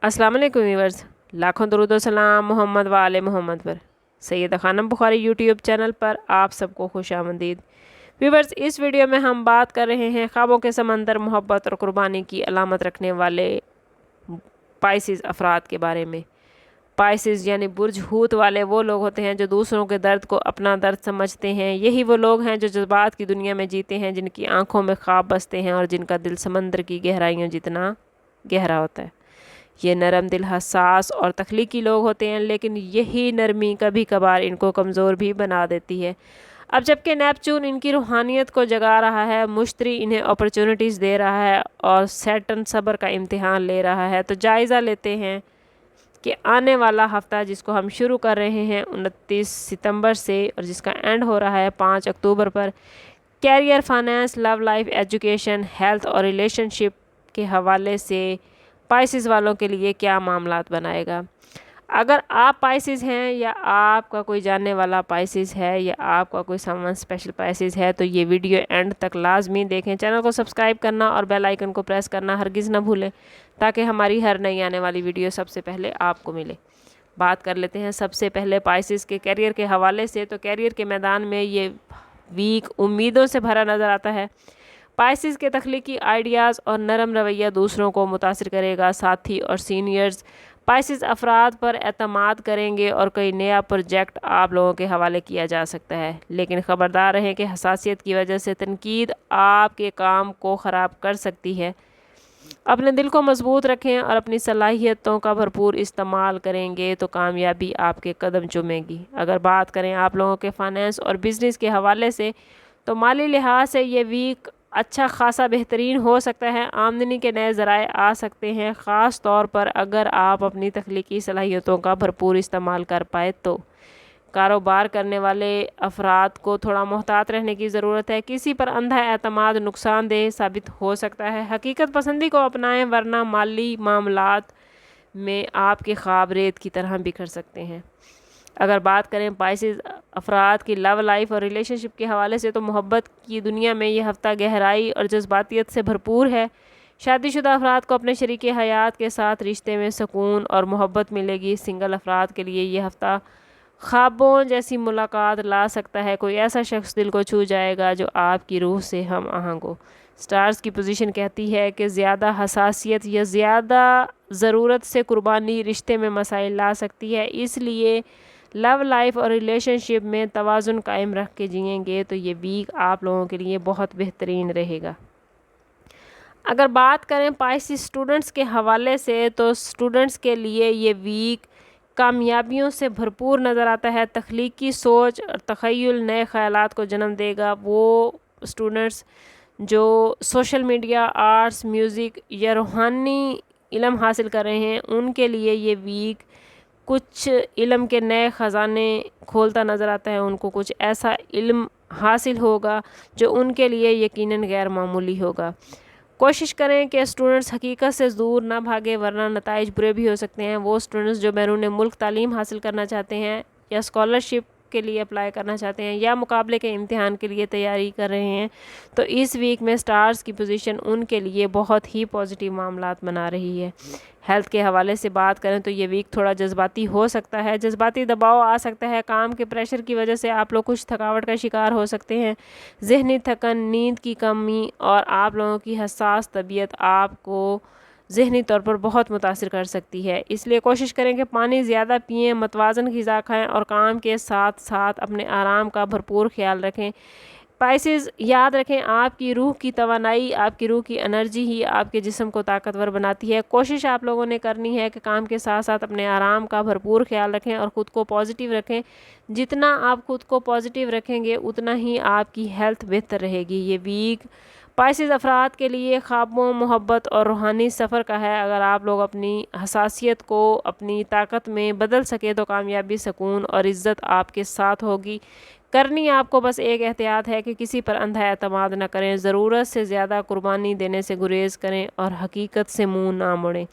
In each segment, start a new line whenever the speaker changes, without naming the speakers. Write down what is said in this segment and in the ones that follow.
अस्सलाम वालेकुम व्यूअर्स, लाखों दरूद व सलाम मोहम्मद व आले मोहम्मद पर। सैयद खानम बुखारी यूट्यूब चैनल पर आप सबको खुश आमदीद। व्यूअर्स, इस वीडियो में हम बात कर रहे हैं ख्वाबों के समंदर, मोहब्बत और कुर्बानी की अलामत रखने वाले पाइसिस अफराद के बारे में। पाइसिस यानी बुर्ज हूत वाले वो लोग होते हैं जो दूसरों के दर्द को अपना दर्द समझते हैं। यही वो लोग हैं जो जज्बात की दुनिया में जीते हैं, जिनकी आंखों में ख्वाब बसते हैं और जिनका दिल समंदर की गहराइयों जितना गहरा होता है। ये नरम दिल, हसास और तख्लीकी लोग होते हैं, लेकिन यही नरमी कभी कभार इनको कमज़ोर भी बना देती है। अब जबकि नेपच्यून इनकी रूहानियत को जगा रहा है, मुश्तरी इन्हें अपॉर्चुनिटीज़ दे रहा है और सैटर्न सब्र का इम्तिहान ले रहा है, तो जायज़ा लेते हैं कि आने वाला हफ़्ता जिसको हम शुरू कर रहे हैं 29 सितंबर से और जिसका एंड हो रहा है 5 अक्टूबर पर, career, finance, love life, education, health और रिलेशनशिप के हवाले से पाइसिस वालों के लिए क्या मामलात बनाएगा। अगर आप पाइसिस हैं या आपका कोई जानने वाला पाइसिस है या आपका कोई समवन स्पेशल पाइसिस है, तो ये वीडियो एंड तक लाजमी देखें। चैनल को सब्सक्राइब करना और बेल आइकन को प्रेस करना हरगिज़ ना भूलें, ताकि हमारी हर नई आने वाली वीडियो सबसे पहले आपको मिले। बात कर लेते हैं सबसे पहले पाइसिस के कैरियर के हवाले से। तो कैरियर के मैदान में ये वीक उम्मीदों से भरा नज़र आता है। पाइसिस के तख्लीकी आइडियाज़ और नरम रवैया दूसरों को मुतासिर करेगा। साथी और सीनियर्स पाइसिस अफराद पर एतमाद करेंगे और कई नया प्रोजेक्ट आप लोगों के हवाले किया जा सकता है, लेकिन ख़बरदार रहें कि हसासियत की वजह से तनकीद आपके काम को ख़राब कर सकती है। अपने दिल को मजबूत रखें और अपनी सलाहियतों का भरपूर इस्तेमाल करेंगे तो कामयाबी आपके कदम चूमेगी। अगर बात करें आप लोगों के फाइनेंस और बिज़नेस के हवाले से, तो माली लिहाज से ये वीक अच्छा खासा बेहतरीन हो सकता है। आमदनी के नए ज़राए आ सकते हैं, ख़ास तौर पर अगर आप अपनी तख्लीकी सलाहियतों का भरपूर इस्तेमाल कर पाए तो। कारोबार करने वाले अफराद को थोड़ा मोहतात रहने की ज़रूरत है। किसी पर अंधा एतमाद नुकसानदेह साबित हो सकता है। हकीकत पसंदी को अपनाएं, वरना माली मामलात में आपके ख्वाब रेत की तरह बिखर सकते हैं। अगर बात करें पाइसिस अफराद की लव लाइफ और रिलेशनशिप के हवाले से, तो मोहब्बत की दुनिया में यह हफ़्ता गहराई और जज्बातियत से भरपूर है। शादीशुदा अफराद को अपने शरीक हयात के साथ रिश्ते में सुकून और मोहब्बत मिलेगी। सिंगल अफराद के लिए यह हफ़्ता ख्वाबों जैसी मुलाकात ला सकता है। कोई ऐसा शख्स दिल को छू जाएगा जो आपकी रूह से हम आहंग हो। स्टार्स की पोजीशन कहती है कि ज़्यादा हसासियत या ज़्यादा ज़रूरत से कुर्बानी रिश्ते में मसाइल ला सकती है, इसलिए लव लाइफ और रिलेशनशिप में तवाज़ुन कायम रख के जिएंगे तो ये वीक आप लोगों के लिए बहुत बेहतरीन रहेगा। अगर बात करें पाइसिस स्टूडेंट्स के हवाले से, तो स्टूडेंट्स के लिए ये वीक कामयाबियों से भरपूर नज़र आता है। तख्लीकी सोच और तख़य्युल नए ख़यालात को जन्म देगा। वो स्टूडेंट्स जो सोशल मीडिया, आर्ट्स, म्यूज़िक या रूहानी इल्म हासिल कर रहे हैं, उनके लिए ये वीक कुछ इल्म के नए ख़जाने खोलता नज़र आता है। उनको कुछ ऐसा इल्म हासिल होगा जो उनके लिए यकीनन गैर मामूली होगा। कोशिश करें कि स्टूडेंट्स हकीकत से दूर ना भागे, वरना नताइज बुरे भी हो सकते हैं। वो स्टूडेंट्स जो बैरून मुल्क तालीम हासिल करना चाहते हैं या स्कॉलरशिप के लिए अप्लाई करना चाहते हैं या मुकाबले के इम्तिहान के लिए तैयारी कर रहे हैं, तो इस वीक में स्टार्स की पोजीशन उनके लिए बहुत ही पॉजिटिव मामलात बना रही है। हेल्थ के हवाले से बात करें तो ये वीक थोड़ा जज्बाती हो सकता है। जज्बाती दबाव आ सकता है। काम के प्रेशर की वजह से आप लोग कुछ थकावट का शिकार हो सकते हैं। ज़हनी थकन, नींद की कमी और आप लोगों की हसास तबीयत आपको ज़हनी तौर पर बहुत मुतासिर कर सकती है। इसलिए कोशिश करें कि पानी ज़्यादा पिएं, मतवाज़न ग़िज़ा खाएं और काम के साथ साथ अपने आराम का भरपूर ख्याल रखें। पाइसिस, याद रखें, आपकी रूह की तवानाई, आपकी रूह की एनर्जी ही आपके जिस्म को ताकतवर बनाती है। कोशिश आप लोगों ने करनी है कि काम के साथ साथ अपने आराम का भरपूर ख्याल रखें और ख़ुद को पॉजिटिव रखें। जितना आप ख़ुद को पॉजिटिव रखेंगे उतना ही आपकी हेल्थ बेहतर रहेगी। ये वीक पाइसिस अफराद के लिए ख्वाबों, मोहब्बत और रूहानी सफ़र का है। अगर आप लोग अपनी हसासियत को अपनी ताकत में बदल सके तो कामयाबी, सुकून और इज़्ज़त आपके साथ होगी। करनी आपको बस एक एहतियात है कि किसी पर अंधा एतमाद न करें, ज़रूरत से ज़्यादा कुर्बानी देने से गुरेज़ करें और हकीकत से मुंह ना मोड़ें।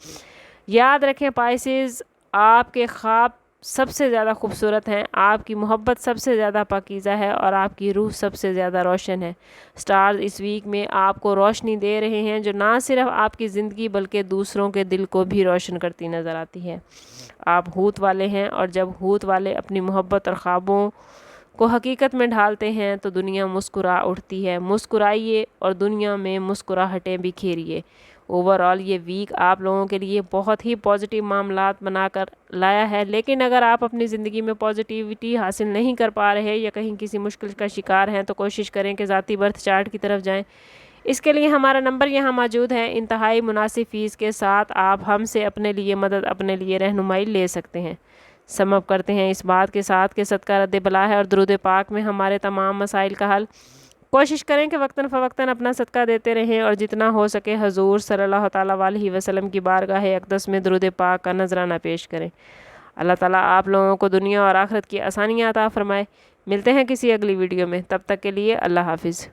याद रखें पाइसिस, आपके ख्वाब سب سے زیادہ خوبصورت ہیں، آپ کی محبت سب سے زیادہ پاکیزہ ہے اور آپ کی روح سب سے زیادہ روشن ہے۔ سٹارز اس ویک میں آپ کو روشنی دے رہے ہیں جو نہ صرف آپ کی زندگی بلکہ دوسروں کے دل کو بھی روشن کرتی نظر آتی ہے۔ آپ ہوت والے ہیں اور جب ہوت والے اپنی محبت اور خوابوں کو حقیقت میں ڈھالتے ہیں تو دنیا مسکرا اٹھتی ہے۔ مسکرائیے اور دنیا میں مسکراہٹیں بکھیریے۔ اوورآل یہ ویک آپ لوگوں کے لیے بہت ہی پازیٹیو معاملات بنا کر لایا ہے، لیکن اگر آپ اپنی زندگی میں پازیٹیوٹی حاصل نہیں کر پا رہے یا کہیں کسی مشکل کا شکار ہیں تو کوشش کریں کہ ذاتی برتھ چارٹ کی طرف جائیں۔ اس کے لیے ہمارا نمبر یہاں موجود ہے، انتہائی مناسب فیس کے ساتھ آپ ہم سے اپنے لیے مدد، اپنے لیے رہنمائی لے سکتے ہیں۔ سم اپ کرتے ہیں اس بات کے ساتھ کہ صدقہ رد بلا ہے اور درود پاک میں ہمارے تمام مسائل کا حل۔ کوشش کریں کہ وقتاً فوقتاً اپنا صدقہ دیتے رہیں اور جتنا ہو سکے حضور صلی اللہ تعالیٰ علیہ وسلم کی بارگاہ اقدس میں درود پاک کا نذرانہ پیش کریں۔ اللہ تعالیٰ آپ لوگوں کو دنیا اور آخرت کی آسانیاں عطا فرمائے۔ ملتے ہیں کسی اگلی ویڈیو میں، تب تک کے لیے اللہ حافظ۔